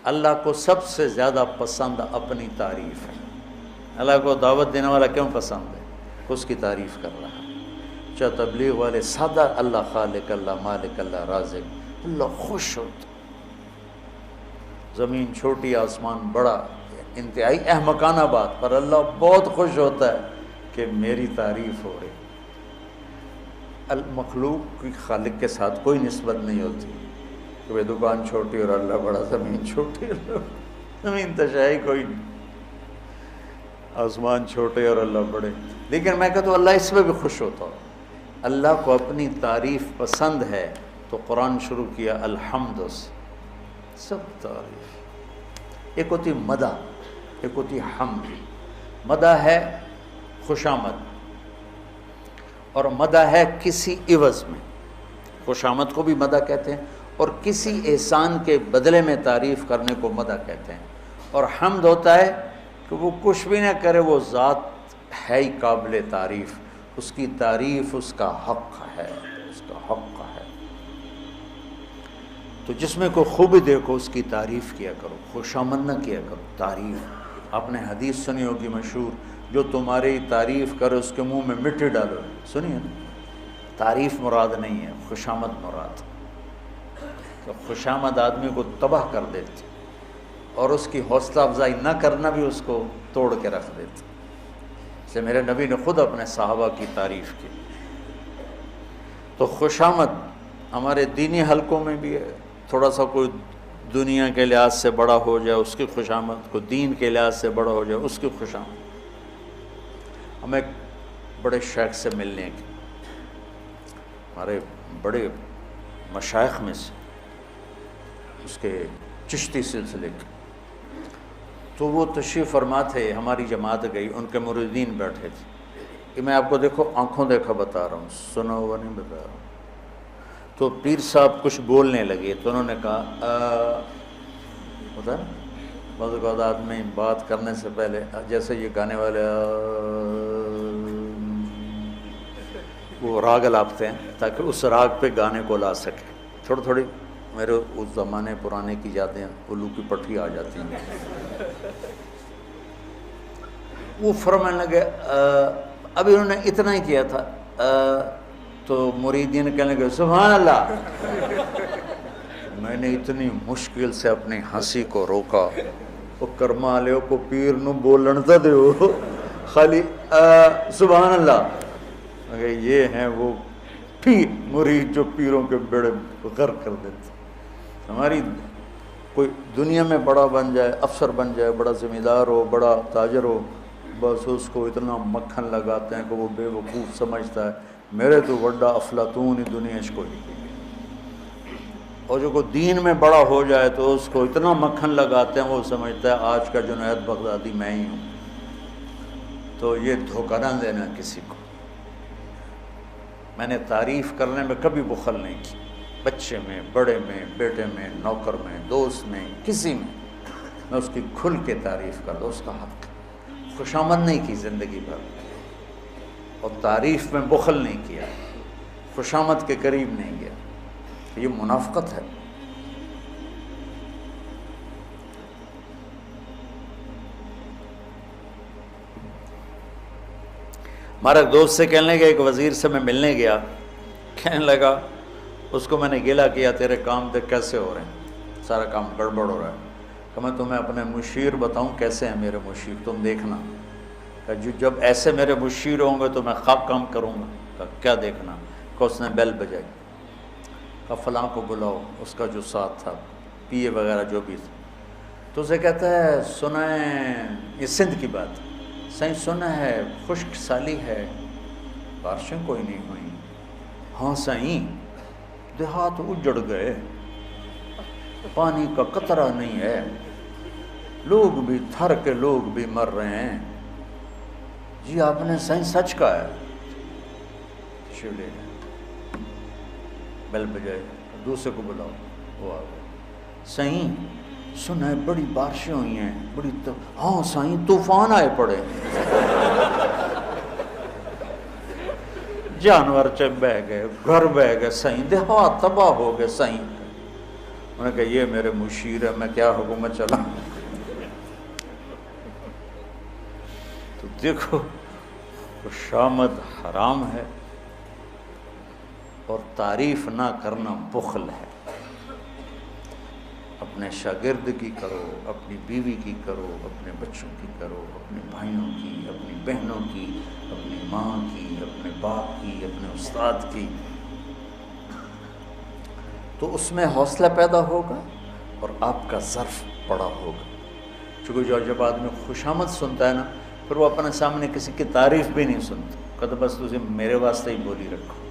اللہ کو سب سے زیادہ پسند اپنی تعریف ہے۔ اللہ کو دعوت دینے والا کیوں پسند ہے؟ اس کی تعریف کر رہا ہے۔ چاہے تبلیغ والے سادہ اللہ خالق، اللہ مالک، اللہ رازق، اللہ خوش ہوتا، زمین چھوٹی آسمان بڑا، انتہائی احمقانہ بات پر اللہ بہت خوش ہوتا ہے کہ میری تعریف ہو رہی۔ المخلوق کی خالق کے ساتھ کوئی نسبت نہیں ہوتی کہ بھئی دکان چھوٹی اور اللہ بڑا، زمین چھوٹی، زمین تشائی کوئی نہیں، آسمان چھوٹے اور اللہ بڑے۔ لیکن میں کہتا ہوں اللہ اس میں بھی خوش ہوتا ہو۔ اللہ کو اپنی تعریف پسند ہے تو قرآن شروع کیا الحمد سے، سب تعریف۔ ایک ہوتی مدح، ایک ہوتی حمد۔ مدح ہے خوشامد، اور مدح ہے کسی عوض میں، خوشامد کو بھی مدح کہتے ہیں، اور کسی احسان کے بدلے میں تعریف کرنے کو مدح کہتے ہیں۔ اور حمد ہوتا ہے کہ وہ کچھ بھی نہ کرے، وہ ذات ہے ہی قابل تعریف، اس کی تعریف اس کا حق ہے، اس کا حق ہے۔ تو جس میں کوئی خوبی دیکھو اس کی تعریف کیا کرو، خوشامد نہ کیا کرو، تعریف۔ آپ نے حدیث سنی ہوگی مشہور، جو تمہاری تعریف کرے اس کے منہ میں مٹی ڈالو، سنیے نا؟ تعریف مراد نہیں ہے، خوشامد مراد۔ تو خوشامد آدمی کو تباہ کر دیتی، اور اس کی حوصلہ افزائی نہ کرنا بھی اس کو توڑ کے رکھ دیتی۔ جیسے میرے نبی نے خود اپنے صحابہ کی تعریف کی۔ تو خوشامد ہمارے دینی حلقوں میں بھی ہے، تھوڑا سا کوئی دنیا کے لحاظ سے بڑا ہو جائے اس کی خوشامد، کوئی دین کے لحاظ سے بڑا ہو جائے اس کی خوشامد۔ ہم ایک بڑے شیخ سے ملنے گئے، ہمارے بڑے مشائخ میں سے، اس کے چشتی سلسلے کے، تو وہ تشریف فرما تھے، ہماری جماعت گئی، ان کے مریدین بیٹھے تھے۔ کہ میں آپ کو دیکھو آنکھوں دیکھا بتا رہا ہوں، سنا ہوا نہیں بتا رہا ہوں۔ تو پیر صاحب کچھ بولنے لگے تو انہوں نے کہا ہوتا ہے بعض اوقات آدمی بات کرنے سے پہلے جیسے یہ گانے والے وہ راگ لاپتے ہیں تاکہ اس راگ پہ گانے کو لا سکے۔ تھوڑی تھوڑی میرے اس زمانے پرانے کی یادیں الو کی پٹھی آ جاتی ہیں۔ وہ فرمانے لگے ابھی انہوں نے اتنا ہی کیا تھا تو مریدین کہنے لگے سبحان اللہ۔ میں نے اتنی مشکل سے اپنی ہنسی کو روکا، وہ کرما لیو کو پیر نو بولن تا دیو خالی سبحان اللہ۔ مگر یہ ہیں وہ پیر مرید جو پیروں کے بیڑے غرق کر دیتے۔ ہماری کوئی دنیا میں بڑا بن جائے، افسر بن جائے، بڑا ذمہ دار ہو، بڑا تاجر ہو، بس اس کو اتنا مکھن لگاتے ہیں کہ وہ بے وقوف سمجھتا ہے میرے تو بڑا افلاطون ہی دنیا اس کو ہی۔ اور جو کوئی دین میں بڑا ہو جائے تو اس کو اتنا مکھن لگاتے ہیں وہ سمجھتا ہے آج کا جنید بغدادی میں ہی ہوں۔ تو یہ دھوکہ نہ دینا کسی کو۔ میں نے تعریف کرنے میں کبھی بخل نہیں کی، بچے میں، بڑے میں، بیٹے میں، نوکر میں، دوست میں، کسی میں اس کی کھل کے تعریف کر دو، اس کا حق۔ خوشامد نہیں کی زندگی بھر، اور تعریف میں بخل نہیں کیا، خوشامد کے قریب نہیں گیا، یہ منافقت ہے۔ ہمارا ایک دوست سے کہنے لگا، ایک وزیر سے میں ملنے گیا، کہنے لگا اس کو میں نے گلہ کیا تیرے کام تھے کیسے ہو رہے ہیں، سارا کام گڑبڑ ہو رہا ہے۔ کہ میں تمہیں اپنے مشیر بتاؤں کیسے ہیں میرے مشیر، تم دیکھنا۔ کہ جب ایسے میرے مشیر ہوں گے تو میں خواب کام کروں گا۔ کہ کیا دیکھنا؟ کہ اس نے بیل بجائی، کہ فلاں کو بلاؤ، اس کا جو ساتھ تھا پی اے وغیرہ جو بھی تھا، تو اسے کہتا ہے سنیں، یہ سندھ کی بات ہے، صحیح سنا ہے خشک سالی ہے، بارشیں کوئی نہیں ہوئیں۔ ہاں صحیح، دیہات اجڑ گئے، پانی کا قطرہ نہیں ہے، لوگ بھی تھر کے لوگ بھی مر رہے ہیں۔ جی آپ نے صحیح سچ کہا ہے۔ شیلے بیل بجائے، دوسرے کو بلاؤ، وہ آ گئے۔ صحیح سنا ہے بڑی بارشیں ہوئی ہیں، بڑی ہاں صحیح طوفان آئے پڑے، جانور چ بہ گئے، گھر بہ گئے، صحیح دیہات تباہ ہو گئے، صحیح انہوں نے کہا یہ میرے مشیر ہے، میں کیا حکومت چلاؤں؟ تو دیکھو خوشامد حرام ہے اور تعریف نہ کرنا بخل ہے۔ اپنے شاگرد کی کرو، اپنی بیوی کی کرو، اپنے بچوں کی کرو، اپنے بھائیوں کی، اپنی بہنوں کی، اپنی ماں کی، اپنے باپ کی، اپنے استاد کی، تو اس میں حوصلہ پیدا ہوگا اور آپ کا ظرف بڑا ہوگا۔ چونکہ جب آدمی خوشامد سنتا ہے نا، پھر وہ اپنے سامنے کسی کی تعریف بھی نہیں سنتا، کہتا بس تجھے میرے واسطے ہی بولی رکھو۔